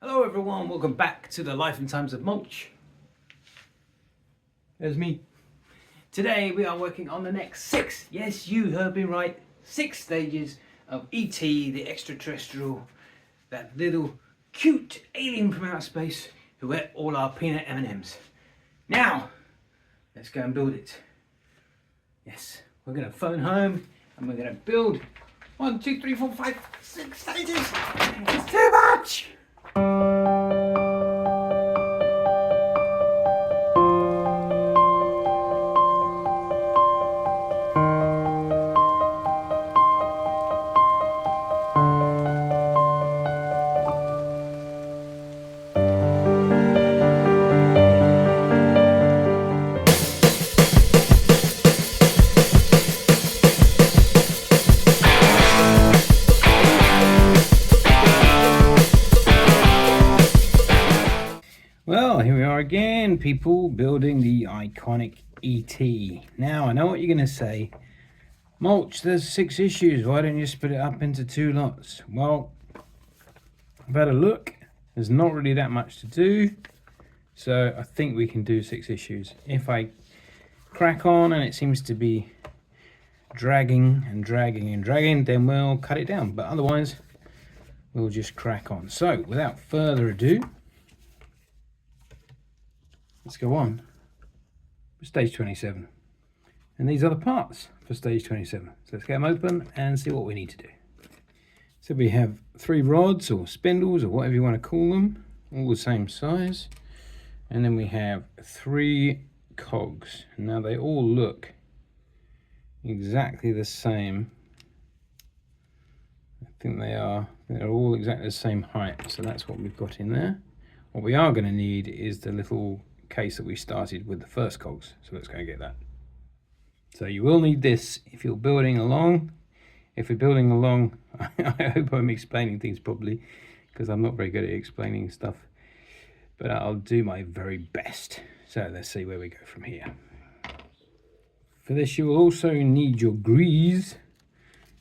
Hello everyone, welcome back to the Life and Times of Mulch. There's me. Today we are working on the next 6, yes you heard me right, 6 stages of E.T, the extraterrestrial, that little cute alien from outer space who ate all our peanut M&Ms. Now, let's go and build it. Yes, we're going to phone home and we're going to build 1, 2, 3, 4, 5, 6 stages. It's too much! Well, here we are again, people, building the ICONIC E.T. Now, I know what you're going to say. Mulch, there's 6 issues. Why don't you split it up into 2 lots? Well, I've had a look. There's not really that much to do. So I think we can do 6 issues. If I crack on and it seems to be dragging and dragging and dragging, then we'll cut it down. But otherwise, we'll just crack on. So, without further ado, let's go on for stage 27. And these are the parts for stage 27. So let's get them open and see what we need to do. So we have 3 rods or spindles or whatever you want to call them, all the same size. And then we have 3 cogs. Now they all look exactly the same. I think they're all exactly the same height. So that's what we've got in there. What we are going to need is the little case that we started with the first cogs, so let's go and get that. So you will need this if you're building along. If you're building along, I hope I'm explaining things properly, because I'm not very good at explaining stuff, but I'll do my very best. So let's see where we go from here. For this you will also need your grease,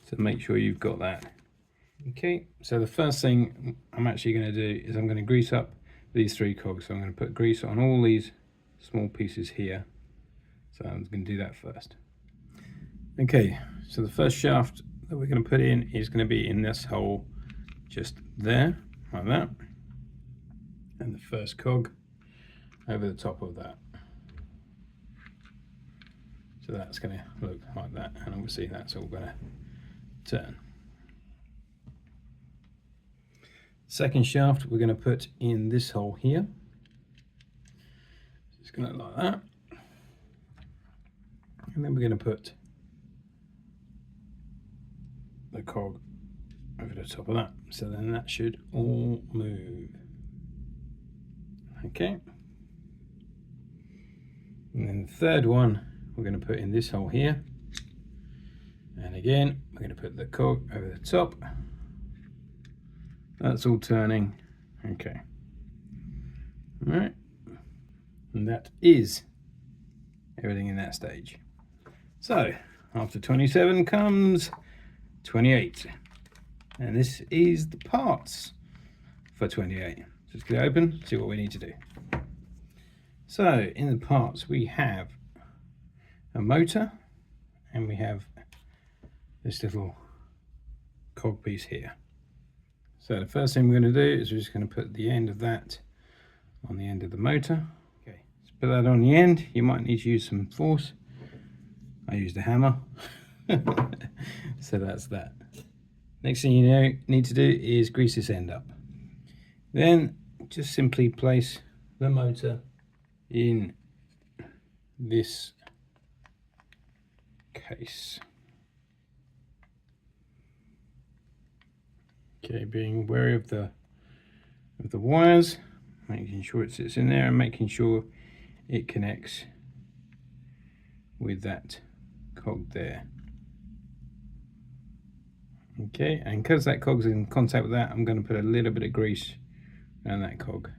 so make sure you've got that. Okay, so the first thing I'm actually going to do is I'm going to grease up these 3 cogs. So I'm going to put grease on all these small pieces here. So I'm going to do that first. Okay, so the first shaft that we're going to put in is going to be in this hole just there, like that. And the first cog over the top of that. So that's going to look like that, and obviously that's all going to turn. Second shaft we're going to put in this hole here. It's going to look like that. And then we're going to put the cog over the top of that. So then that should all move. Okay. And then the third one we're going to put in this hole here. And again, we're going to put the cog over the top. That's all turning. Okay. All right. And that is everything in that stage. So after 27 comes 28. And this is the parts for 28. Just get it open, see what we need to do. So in the parts we have a motor and we have this little cog piece here. So the first thing we're going to do is we're just going to put the end of that on the end of the motor. Okay, let's put that on the end. You might need to use some force. I used a hammer. So that's that. Next thing you need to do is grease this end up. Then just simply place the motor in this case. Okay, being wary of the wires, making sure it sits in there and making sure it connects with that cog there. Okay, and because that cog's in contact with that, I'm going to put a little bit of grease around that cog.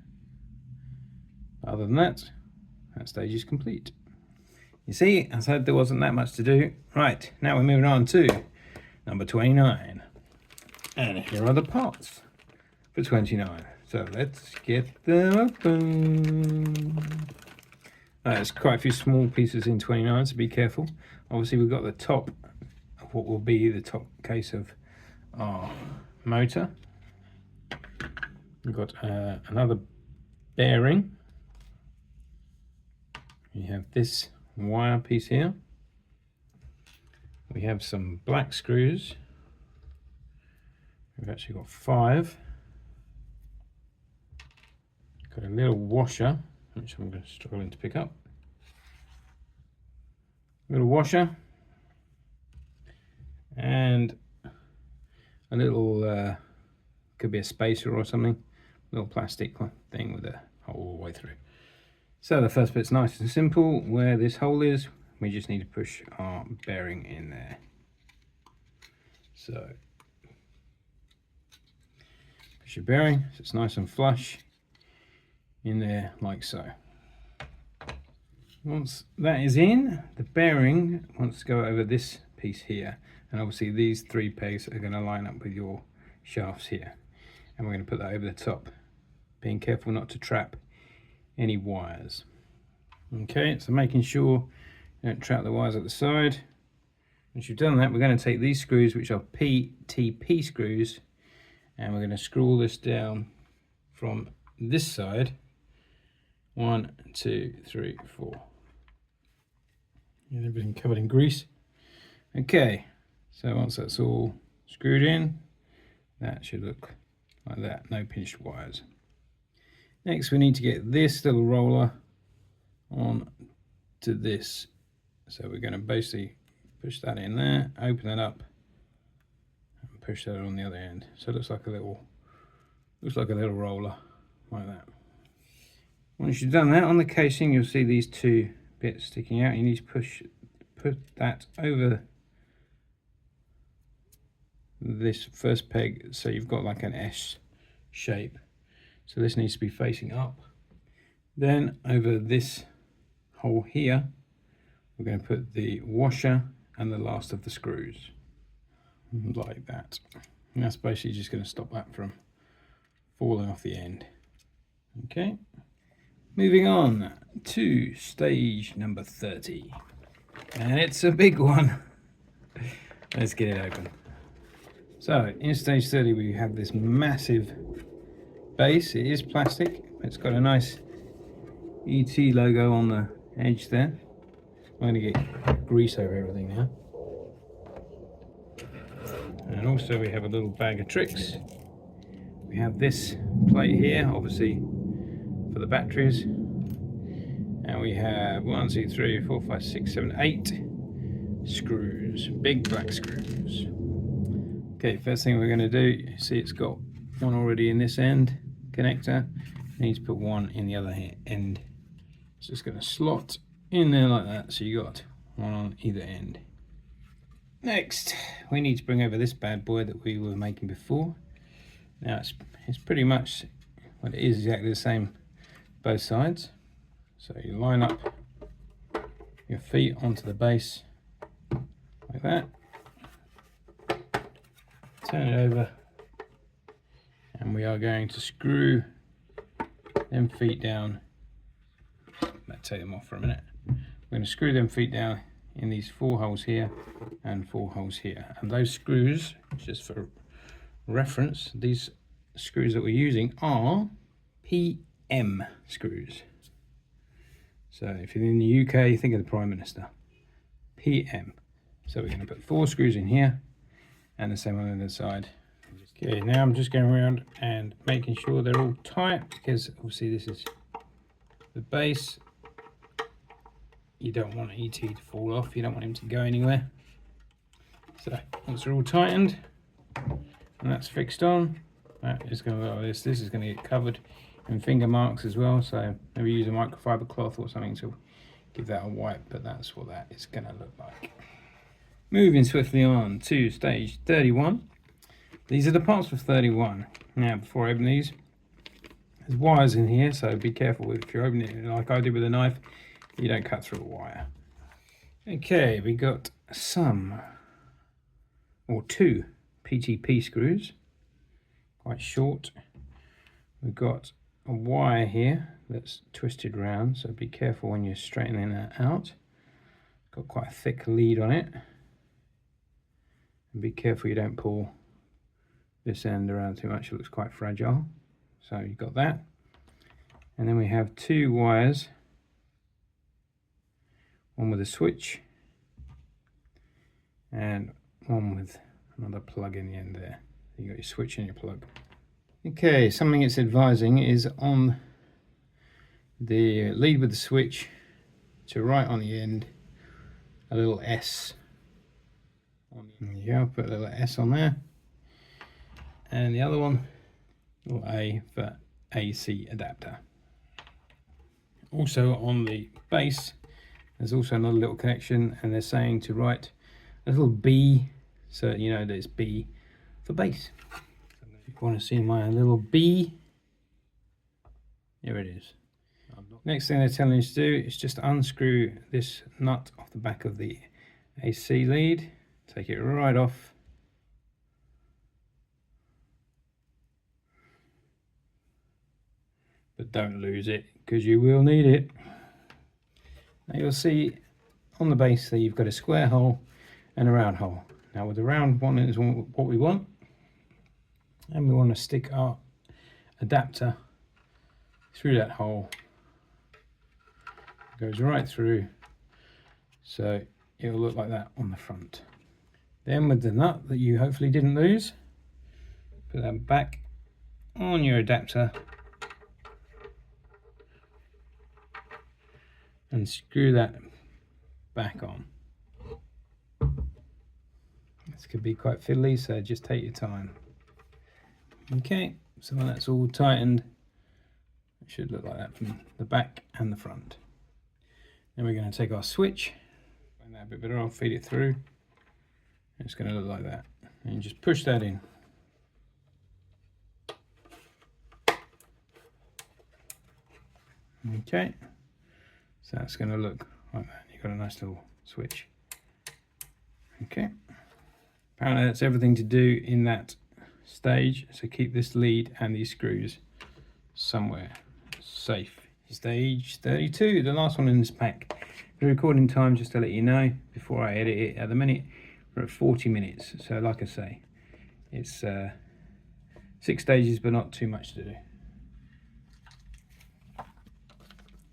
Other than that, that stage is complete. You see, I said there wasn't that much to do. Right, now we're moving on to number 29. And here are the parts for 29. So let's get them open. There's quite a few small pieces in 29, so be careful. Obviously we've got the top of what will be the top case of our motor. We've got another bearing. We have this wire piece here. We have some black screws. We've actually got 5. Got a little washer, which I'm struggling to pick up. Little washer. And a little, could be a spacer or something. Little plastic thing with a hole all the way through. So the first bit's nice and simple. Where this hole is, we just need to push our bearing in there. So push your bearing so it's nice and flush in there like so. Once that is in, the bearing wants to go over this piece here, and obviously these 3 pegs are going to line up with your shafts here, and we're going to put that over the top, being careful not to trap any wires. Okay, so making sure you don't trap the wires at the side. Once you've done that, we're going to take these screws, which are PTP screws, and we're going to screw all this down from this side. 1, 2, 3, 4. And everything covered in grease. Okay, so once that's all screwed in, that should look like that, no pinched wires. Next we need to get this little roller on to this. So we're going to basically push that in there, open it up, and push that on the other end. So it looks like a little roller, like that. Once you've done that, on the casing you'll see these 2 bits sticking out. You need to put that over this first peg so you've got like an S shape. So this needs to be facing up. Then over this hole here, we're going to put the washer and the last of the screws, like that. And that's basically just going to stop that from falling off the end. Okay, moving on to stage number 30. And it's a big one. Let's get it open. So in stage 30 we have this massive base. It is plastic. It's got a nice ET logo on the edge there. I'm going to get grease over everything now. And also we have a little bag of tricks. We have this plate here, obviously for the batteries. And we have 1, 2, 3, 4, 5, 6, 7, 8 screws, big black screws. Okay, first thing we're going to do, you see it's got one already in this end connector. You need to put one in the other end. It's just going to slot in there like that, so you got one on either end. Next, we need to bring over this bad boy that we were making before. Now it's pretty much, well, it is exactly the same both sides. So you line up your feet onto the base like that. Turn it over, and we are going to screw them feet down. Let's take them off for a minute. We're going to screw them feet down in these 4 holes here and 4 holes here. And those screws, just for reference, these screws that we're using are PM screws. So if you're in the UK, think of the Prime Minister. PM. So we're going to put 4 screws in here and the same on the other side. Okay, now I'm just going around and making sure they're all tight, because obviously this is the base. You don't want ET to fall off, you don't want him to go anywhere. So once they're all tightened and that's fixed on, that is going to look like this. This is going to get covered in finger marks as well, so maybe use a microfiber cloth or something to give that a wipe, but that's what that is going to look like. Moving swiftly on to stage 31. These are the parts for 31. Now before I open these, there's wires in here, so be careful if you're opening it like I did with a knife, you don't cut through a wire. Okay, we got some, or 2 PTP screws, quite short. we've got a wire here that's twisted round, so be careful when you're straightening that out. Got quite a thick lead on it, and be careful you don't pull this end around too much. It looks quite fragile. So you've got that, and then we have two wires, one with a switch and one with another plug in the end there. You got your switch and your plug. Okay, something it's advising is on the lead with the switch to right on the end, a little S. There you go, put a little S on there. And the other one, little A for AC adapter. Also on the base, there's also another little connection, and they're saying to write a little B, so you know that it's B for bass. If you want to see my little B, here it is. Next thing they're telling you to do is just unscrew this nut off the back of the AC lead, take it right off. But don't lose it, because you will need it. Now you'll see on the base there you've got a square hole and a round hole. Now with the round one is what we want, and we want to stick our adapter through that hole. It goes right through, so it'll look like that on the front. Then with the nut that you hopefully didn't lose, put that back on your adapter and screw that back on. This could be quite fiddly, so just take your time. Okay, so when that's all tightened, it should look like that from the back and the front. Then we're going to take our switch, find that a bit better, I'll feed it through. It's going to look like that. And you just push that in. Okay, so that's going to look like that. You've got a nice little switch. Okay, apparently that's everything to do in that stage, so keep this lead and these screws somewhere safe. Stage 32, the last one in this pack. The recording time, just to let you know before I edit it, at the minute we're at 40 minutes, so like I say, it's 6 stages but not too much to do.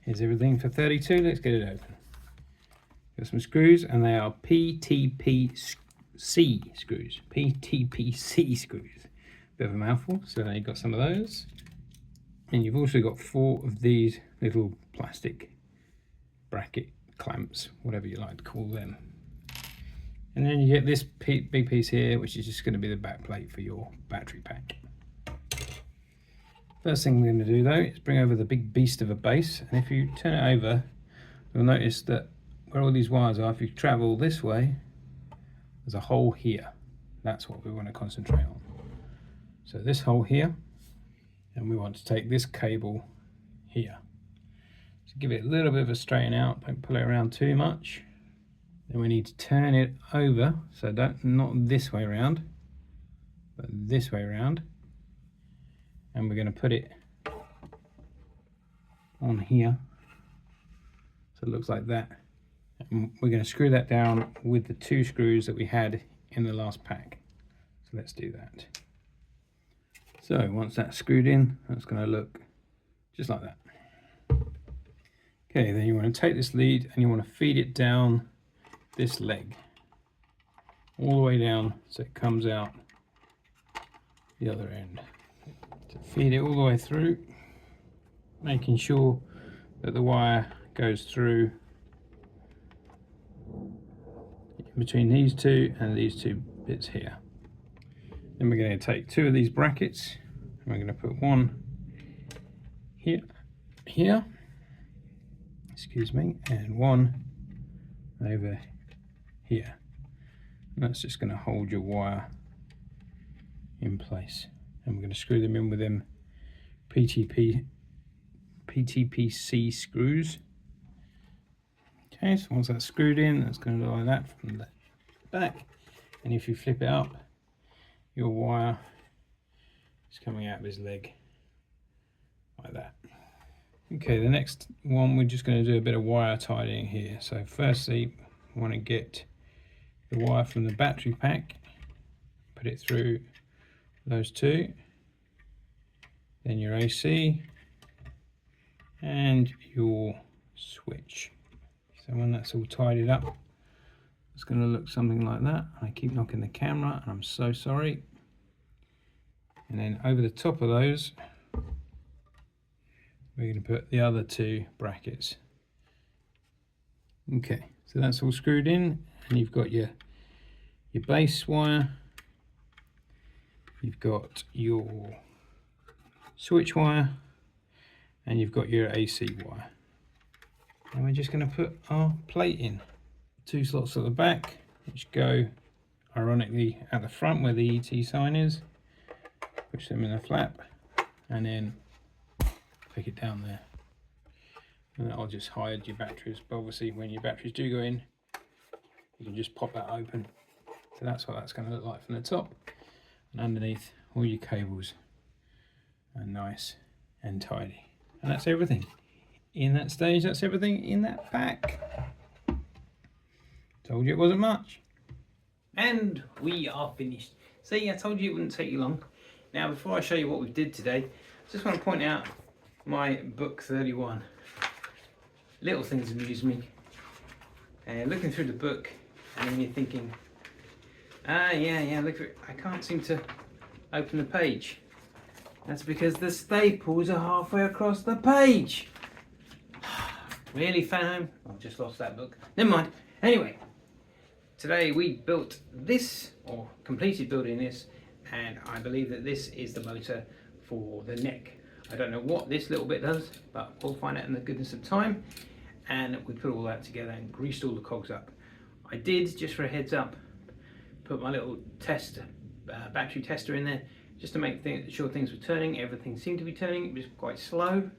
Here's everything for 32. Let's get it open. Got some screws, and they are PTPC screws. PTPC screws. Bit of a mouthful, so you've got some of those. And you've also got 4 of these little plastic bracket clamps, whatever you like to call them. And then you get this big piece here, which is just going to be the back plate for your battery pack. First thing we're going to do though is bring over the big beast of a base, and if you turn it over, you'll notice that where all these wires are, if you travel this way, there's a hole here. That's what we want to concentrate on. So this hole here, and we want to take this cable here. So give it a little bit of a straighten out, don't pull it around too much. Then we need to turn it over, so not this way around, but this way around. And we're going to put it on here, so it looks like that. And we're going to screw that down with the 2 screws that we had in the last pack. So let's do that. So once that's screwed in, that's going to look just like that. Okay, then you want to take this lead and you want to feed it down this leg, all the way down so it comes out the other end. To feed it all the way through, making sure that the wire goes through between these 2 and these 2 bits here. Then we're going to take 2 of these brackets and we're going to put one here, excuse me, and one over here. And that's just going to hold your wire in place. And we're going to screw them in with them PTPC screws. Okay, so once that's screwed in, that's going to look like that from the back. And if you flip it up, your wire is coming out of his leg Okay, the next one we're just going to do a bit of wire tidying here. So firstly, we want to get the wire from the battery pack, put it through those two, then your AC and your switch. So when that's all tidied up, it's going to look something like that. I keep knocking the camera and I'm so sorry. And then over the top of those, we're going to put the other two brackets. Okay, so that's all screwed in, and you've got your base wire, you've got your switch wire, and you've got your AC wire. And we're just going to put our plate in. Two slots at the back, which go ironically at the front where the ET sign is. Push them in the flap, and then pick it down there. And that'll just hide your batteries. But obviously when your batteries do go in, you can just pop that open. So that's what that's going to look like from the top. And underneath, all your cables are nice and tidy. And that's everything. In that stage, that's everything in that pack. Told you it wasn't much. And we are finished. See, I told you it wouldn't take you long. Now, before I show you what we did today, I just want to point out my book 31. Little things amuse me. Looking through the book, and then you're thinking, yeah, look at it. I can't seem to open the page. That's because the staples are halfway across the page. Really, FANHOME? I've just lost that book. Never mind. Anyway, today we built this, or completed building this, and I believe that this is the motor for the neck. I don't know what this little bit does, but we'll find out in the goodness of time. And we put all that together and greased all the cogs up. I did, just for a heads up, put my little test battery tester in there, just to make sure things were turning. Everything seemed to be turning. It was quite slow.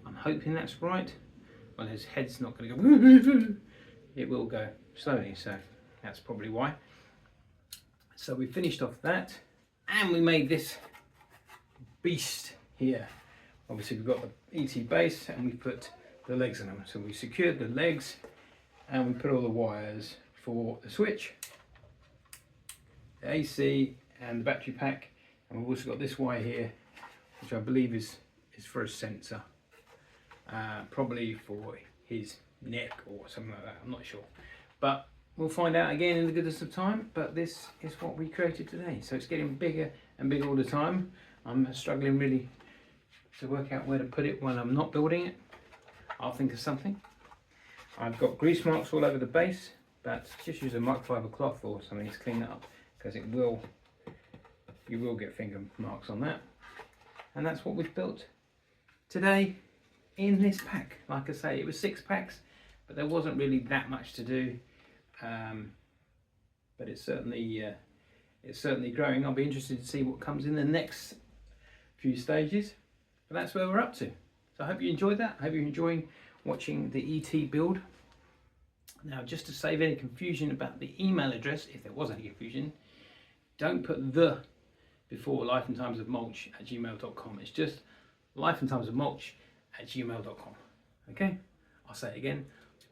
I'm hoping that's right. Well, his head's not going to go. It will go slowly, so that's probably why. So we finished off that, and we made this beast here. Obviously we've got the ET base, and we put the legs in them. So we secured the legs, and we put all the wires for the switch, the AC, and the battery pack. And we've also got this wire here, which I believe is for a sensor, probably for his neck or something like that. I'm not sure, but we'll find out again in the goodness of time. But this is what we created today. So it's getting bigger and bigger all the time. I'm struggling really to work out where to put it when I'm not building it. I'll think of something. I've got grease marks all over the base, but just use a microfiber cloth or something to clean that up, because you will get finger marks on that. And that's what we've built today in this pack. Like I say, it was 6 packs, but there wasn't really that much to do. But it's certainly growing. I'll be interested to see what comes in the next few stages. But that's where we're up to. So I hope you enjoyed that. I hope you're enjoying watching the ET build. Now, just to save any confusion about the email address, if there was any confusion, don't put the before lifeandtimesofmulch@gmail.com. It's just lifeandtimesofmulch@gmail.com. Okay? I'll say it again,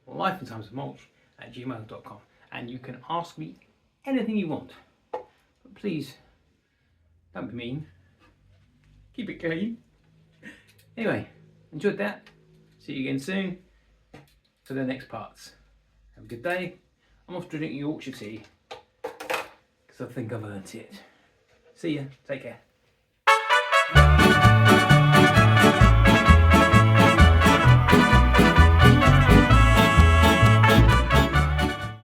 lifeandtimesofmulch@gmail.com. And you can ask me anything you want. But please, don't be mean. Keep it clean. Anyway, enjoyed that. See you again soon for the next parts. Have a good day. I'm off to drink Yorkshire tea because I think I've earned it. See ya. Take care.